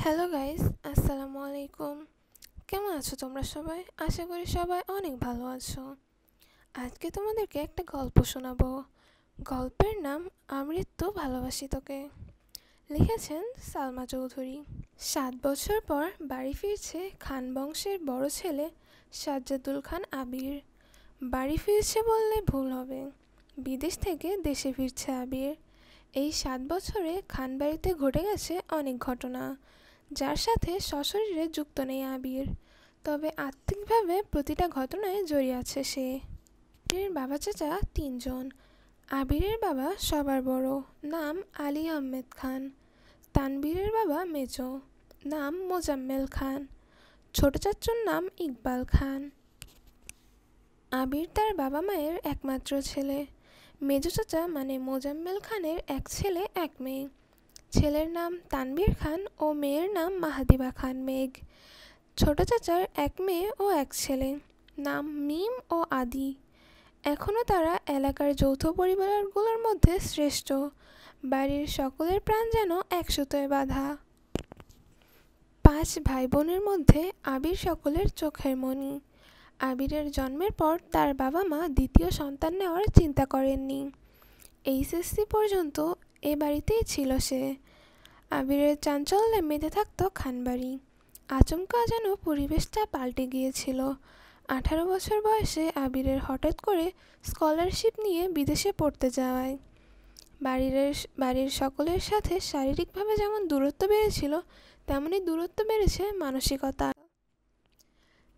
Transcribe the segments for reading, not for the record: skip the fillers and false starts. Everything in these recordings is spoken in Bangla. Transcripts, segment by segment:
হ্যালো গাইস, আসসালামু আলাইকুম। কেমন আছো তোমরা সবাই? আশা করি সবাই অনেক ভালো আছো। আজকে তোমাদেরকে একটা গল্প শোনাবো। গল্পের নাম আমৃত্যু ভালোবাসি তোকে। লিখেছেন সালমা চৌধুরী। 7 বছর পর বাড়ি ফিরছে খান বংশের বড় ছেলে সাজ্জাদুল খান আবির। বাড়ি ফিরছে বললে ভুল হবে, বিদেশ থেকে দেশে ফিরছে আবির। এই 7 বছরে খানবাড়িতে ঘটে গেছে অনেক ঘটনা, যার সাথে সশরীরে যুক্ত নেই আবির, তবে আত্মিকভাবে প্রতিটা ঘটনায় জড়িয়ে আছে সে। আবিরের বাবা চাচা 3জন। আবিরের বাবা সবার বড়, নাম আলী আহমেদ খান। তানবীরের বাবা মেজো, নাম মোজাম্মেল খান। ছোট চাচুর নাম ইকবাল খান। আবির তার বাবা মায়ের একমাত্র ছেলে। মেজো চাচা মানে মোজাম্মেল খানের এক ছেলে এক মেয়ে। ছেলের নাম তানবীর খান ও মেয়ের নাম মাহাদিবা খান মেঘ। ছোট চাচার এক মেয়ে ও এক ছেলে, নাম মিম ও আদি। এখনও তারা এলাকার যৌথ পরিবারগুলোর মধ্যে শ্রেষ্ঠ। বাড়ির সকলের প্রাণ যেন এক সুতোয় বাঁধা। 5 ভাই বোনের মধ্যে আবির সকলের চোখের মণি। আবিরের জন্মের পর তার বাবা মা দ্বিতীয় সন্তান নেওয়ার চিন্তা করেননি। এইচএসসি পর্যন্ত এ বাড়িতেই ছিল সে। আবিরের চাঞ্চল্যে মেতে থাকত খানবাড়ি। আচমকা যেন পরিবেশটা পাল্টে গিয়েছিল। 18 বছর বয়সে আবিরের হঠাৎ করে স্কলারশিপ নিয়ে বিদেশে পড়তে যাওয়ায় বাড়ির সকলের সাথে শারীরিকভাবে যেমন দূরত্ব বেড়েছিল, তেমনি দূরত্ব বেড়েছে মানসিকতা।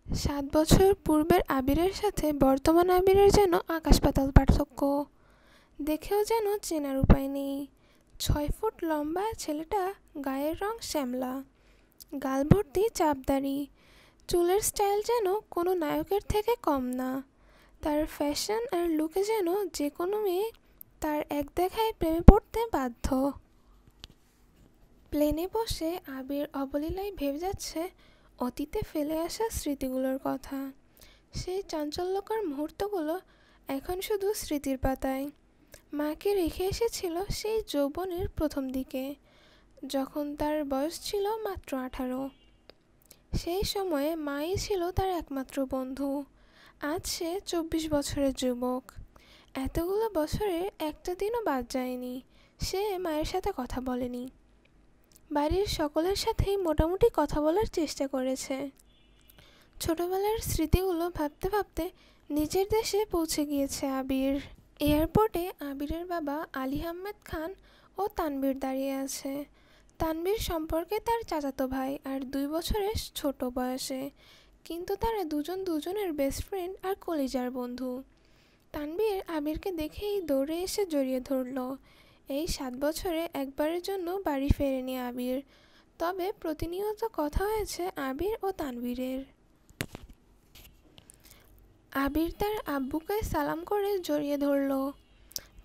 7 বছর পূর্বের আবিরের সাথে বর্তমান আবিরের যেন আকাশ পাতাল পার্থক্য। দেখেও যেন চেনার উপায় নেই। 6 ফুট লম্বা ছেলেটা, গায়ের রং শ্যামলা, গাল ভর্তি চাপদাড়ি, চুলের স্টাইল যেন কোনো নায়কের থেকে কম না। তার ফ্যাশন আর লুকে যেন যে কোনো মেয়ে তার এক দেখায় প্রেমে পড়তে বাধ্য। প্লেনে বসে আবির অবলীলায় ভেবে যাচ্ছে অতীতে ফেলে আসা স্মৃতিগুলোর কথা। সেই চাঞ্চল্যকর মুহূর্তগুলো এখন শুধু স্মৃতির পাতায়। মাকে রেখে এসেছিল সেই যৌবনের প্রথম দিকে, যখন তার বয়স ছিল মাত্র 18। সেই সময়ে মাই ছিল তার একমাত্র বন্ধু। আজ সে 24 বছরের যুবক। এতগুলো বছরের একটা দিনও বাদ যায়নি সে মায়ের সাথে কথা বলেনি। বাড়ির সকলের সাথেই মোটামুটি কথা বলার চেষ্টা করেছে। ছোটবেলার স্মৃতিগুলো ভাবতে ভাবতে নিজের দেশে পৌঁছে গিয়েছে আবির। এয়ারপোর্টে আবিরের বাবা আলী আহমেদ খান ও তানবীর দাঁড়িয়ে আছে। তানবীর সম্পর্কে তার চাচাতো ভাই আর 2 বছরের ছোট বয়সে, কিন্তু তারা দুজনের বেস্ট ফ্রেন্ড আর কলিজার বন্ধু। তানবীর আবিরকে দেখেই দৌড়ে এসে জড়িয়ে ধরল। এই 7 বছরে একবারের জন্য বাড়ি ফেরেনি আবির, তবে প্রতিনিয়ত কথা হয়েছে আবির ও তানবীরের। আবির তার আব্বুকে সালাম করে জড়িয়ে ধরল।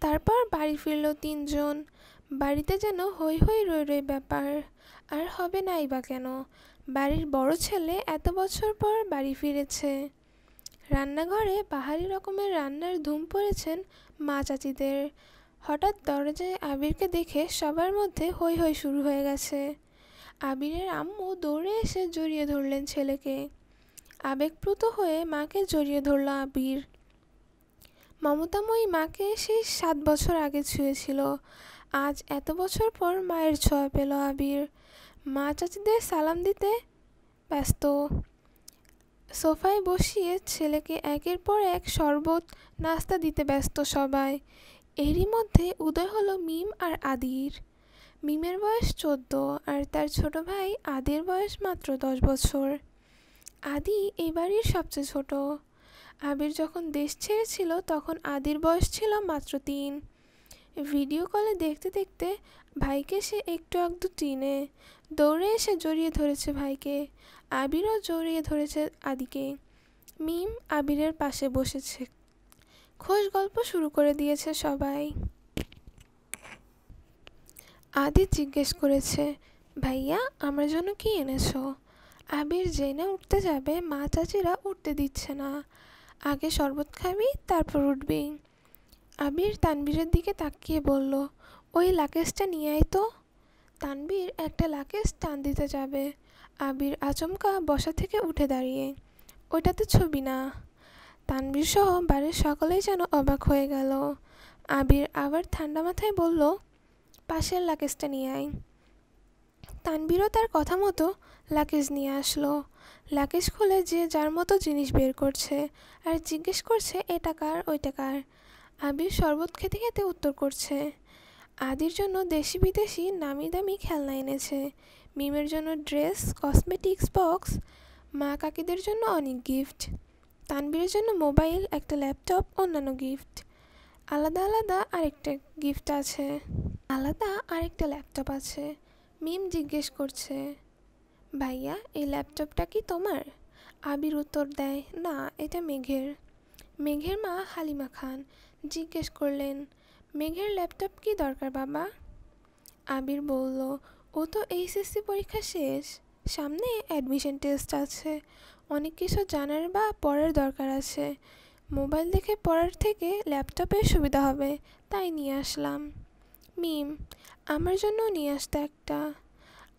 তারপর বাড়ি ফিরল 3জন। বাড়িতে যেন হই হই রই রই ব্যাপার। আর হবে নাই বা কেন, বাড়ির বড় ছেলে এত বছর পর বাড়ি ফিরেছে। রান্নাঘরে বাহারি রকমের রান্নার ধুম পড়েছেন মা চাচিদের। হঠাৎ দরজায় আবিরকে দেখে সবার মধ্যে হই হই শুরু হয়ে গেছে। আবিরের আম্মু দৌড়ে এসে জড়িয়ে ধরলেন ছেলেকে। আবেগপ্লুত হয়ে মাকে জড়িয়ে ধরল আবির। মমতাময়ী মাকে সেই 7 বছর আগে ছুঁয়েছিল। আজ এত বছর পর মায়ের ছোঁয়া পেল আবির। মা চাচিদের সালাম দিতে ব্যস্ত। সোফায় বসিয়ে ছেলেকে একের পর এক শরবত নাস্তা দিতে ব্যস্ত সবাই। এরই মধ্যে উদয় হলো মিম আর আদির। মিমের বয়স 14 আর তার ছোট ভাই আদির বয়স মাত্র 10 বছর। আদি এই বাড়ির সবচেয়ে ছোট। আবির যখন দেশ ছেড়েছিল তখন আদির বয়স ছিল মাত্র 3। ভিডিও কলে দেখতে দেখতে ভাইকে সে একটু একটু চিনে। দৌড়ে এসে জড়িয়ে ধরেছে ভাইকে। আবিরও জড়িয়ে ধরেছে আদিকে। মিম আবিরের পাশে বসেছে। খোশ গল্প শুরু করে দিয়েছে সবাই। আদি জিজ্ঞেস করেছে, ভাইয়া আমার জন্য কি এনেছো? আবির জেনে উঠতে যাবে, মা চাচিরা উঠতে দিচ্ছে না। আগে শরবত খাবি, তারপর উঠবি। আবির তানবীরের দিকে তাকিয়ে বলল, ওই লাকেজটা নিয়ে আয় তো। তানবীর একটা লাকেজ টান দিতে যাবে, আবির আচমকা বসা থেকে উঠে দাঁড়িয়ে, ওইটাতে ছবি না। তানবীর সহ বাড়ির সকলেই যেন অবাক হয়ে গেল। আবির আবার ঠান্ডা মাথায় বলল, পাশের লাকেজটা নিয়ে আয়। তানবীরও তার কথা মতো লাকেজ নিয়ে আসলো। লাকেজ খুলে যে যার মতো জিনিস বের করছে আর জিজ্ঞেস করছে এটা কার ওইটা কার। আবির শরবত খেতে খেতে উত্তর করছে, আদির জন্য দেশি বিদেশি নামি দামি খেলনা এনেছে, মিমের জন্য ড্রেস, কসমেটিক্স বক্স, মা কাকিদের জন্য অনেক গিফট, তানবীরের জন্য মোবাইল, একটা ল্যাপটপ, অন্যান্য গিফট। আলাদা আলাদা আরেকটা ল্যাপটপ আছে। মিম জিজ্ঞেস করছে, ভাইয়া এই ল্যাপটপটা কি তোমার? আবির উত্তর দেয়, না এটা মেঘের। মেঘের মা হালিমা খান জিজ্ঞেস করলেন, মেঘের ল্যাপটপ কি দরকার বাবা? আবির বলল, ও তো এইচএসসি পরীক্ষা শেষ, সামনে অ্যাডমিশন টেস্ট আছে, অনেক কিছু জানার বা পড়ার দরকার আছে, মোবাইল দেখে পড়ার থেকে ল্যাপটপের সুবিধা হবে, তাই নিয়ে আসলাম। মিম, আমার জন্য নিয়ে আসতে একটা।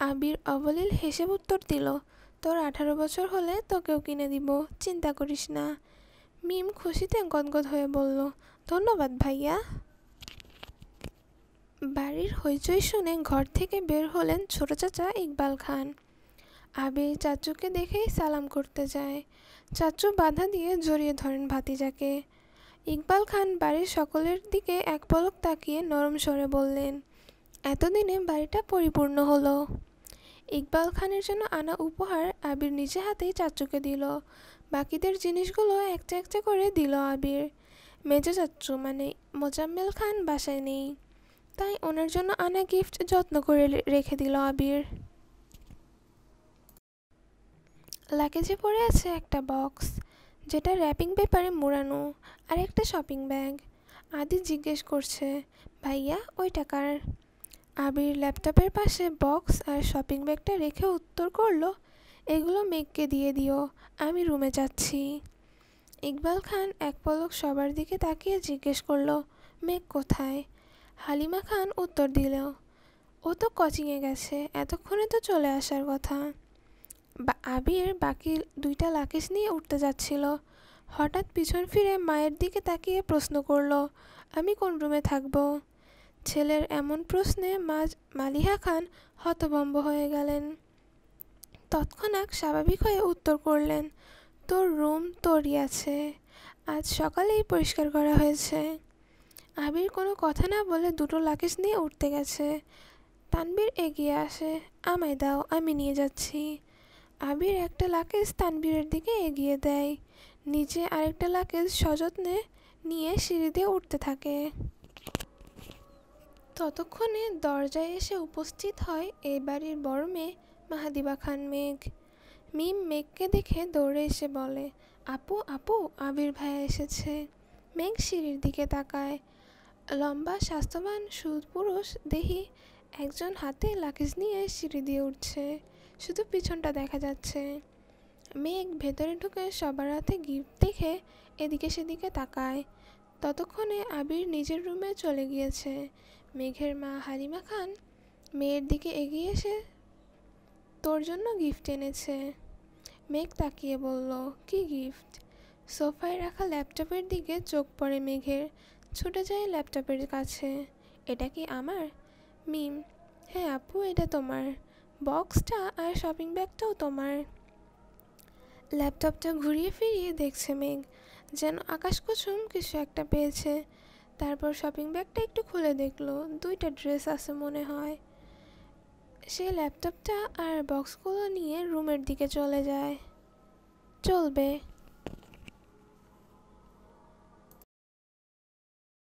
আবির অবলীল হেসে উত্তর দিল, তোর 18 বছর হলে তোকেও কিনে দিব, চিন্তা করিস না। মিম খুশিতে গদগদ হয়ে বলল, ধন্যবাদ ভাইয়া। বাড়ির হইচই শুনে ঘর থেকে বের হলেন ছোট চাচা ইকবাল খান। আবির চাচুকে দেখেই সালাম করতে যায়। চাচু বাধা দিয়ে জড়িয়ে ধরেন ভাতিজাকে। ইকবাল খান বাড়ির সকলের দিকে এক পলক তাকিয়ে নরম স্বরে বললেন, এতদিনে বাড়িটা পরিপূর্ণ হলো। ইকবাল খানের জন্য আনা উপহার আবির নিজে হাতেই চাচুকে দিল। বাকিদের জিনিসগুলো একটা একটা করে দিল আবির। মেজো চাচু মানে মোজাম্মেল খান বাসায় নেই, তাই ওনার জন্য আনা গিফট যত্ন করে রেখে দিল আবির। লাগেজে পড়ে আছে একটা বক্স, যেটা র্যাপিং পেপারে মোড়ানো, আর একটা শপিং ব্যাগ। আদি জিজ্ঞেস করছে, ভাইয়া ওইটা কার? আবির ল্যাপটপের পাশে বক্স আর শপিং ব্যাগটা রেখে উত্তর করলো, এগুলো মেঘকে দিয়ে দিও, আমি রুমে যাচ্ছি। ইকবাল খান এক পলক সবার দিকে তাকিয়ে জিজ্ঞেস করলো, মেঘ কোথায়? হালিমা খান উত্তর দিল, ও তো কোচিংয়ে গেছে, এতক্ষণে তো চলে আসার কথা। আবির বাকি দুইটা লাকেজ নিয়ে উঠতে যাচ্ছিল, হঠাৎ পিছন ফিরে মায়ের দিকে তাকিয়ে প্রশ্ন করলো, আমি কোন রুমে থাকবো? ছেলের এমন প্রশ্নে মা মালিহা খান হতভম্ব হয়ে গেলেন। তৎক্ষণাৎ স্বাভাবিক হয়ে উত্তর করলেন, তোর রুম তোরই আছে, আজ সকালেই পরিষ্কার করা হয়েছে। আবির কোনো কথা না বলে দুটো লাকেজ নিয়ে উঠতে গেছে। তানবীর এগিয়ে আসে, আমায় দাও, আমি নিয়ে যাচ্ছি। আবির একটা লাকেজ তানবীরের দিকে এগিয়ে দেয়, নিচে আরেকটা লাকেজ সযত্নে নিয়ে সিঁড়ি দিয়ে উঠতে থাকে। ততক্ষণে দরজায় এসে উপস্থিত হয় এই বাড়ির বড় মেয়ে মাহাদিবা খান মেঘ। মিম মেঘকে দেখে দৌড়ে এসে বলে, আপু আপু, আবির ভাইয়া এসেছে। মেঘ সিঁড়ির দিকে তাকায়, লম্বা স্বাস্থ্যবান সুপুরুষ দেহি একজন হাতে লাকেজ নিয়ে সিঁড়ি দিয়ে উঠছে, শুধু পিছনটা দেখা যাচ্ছে। মেঘ ভেতরে ঢুকে সবার হাতে গিফট দেখে এদিকে সেদিকে তাকায়। ততক্ষণে আবির নিজের রুমে চলে গিয়েছে। মেঘের মা হালিমা খান মেয়ের দিকে এগিয়ে এসে, তোর জন্য গিফট এনেছে। মেঘ তাকিয়ে বলল, কি গিফট? সোফায় রাখা ল্যাপটপের দিকে চোখ পড়ে মেঘের, ছুটে যায় ল্যাপটপের কাছে। এটা কি আমার? মিম, হ্যাঁ আপু, এটা তোমার। বক্সটা আর শপিং ব্যাগটাও তোমার। ল্যাপটপটা ঘুরিয়ে ফিরিয়ে দেখছে মেঘ, যেন আকাশকুসুম কিছু একটা পেয়েছে। তারপর শপিং ব্যাগটা একটু খুলে দেখলো, দুইটা ড্রেস আছে মনে হয়। সে ল্যাপটপটা আর বক্সগুলো নিয়ে রুমের দিকে চলে যায়। চলবে।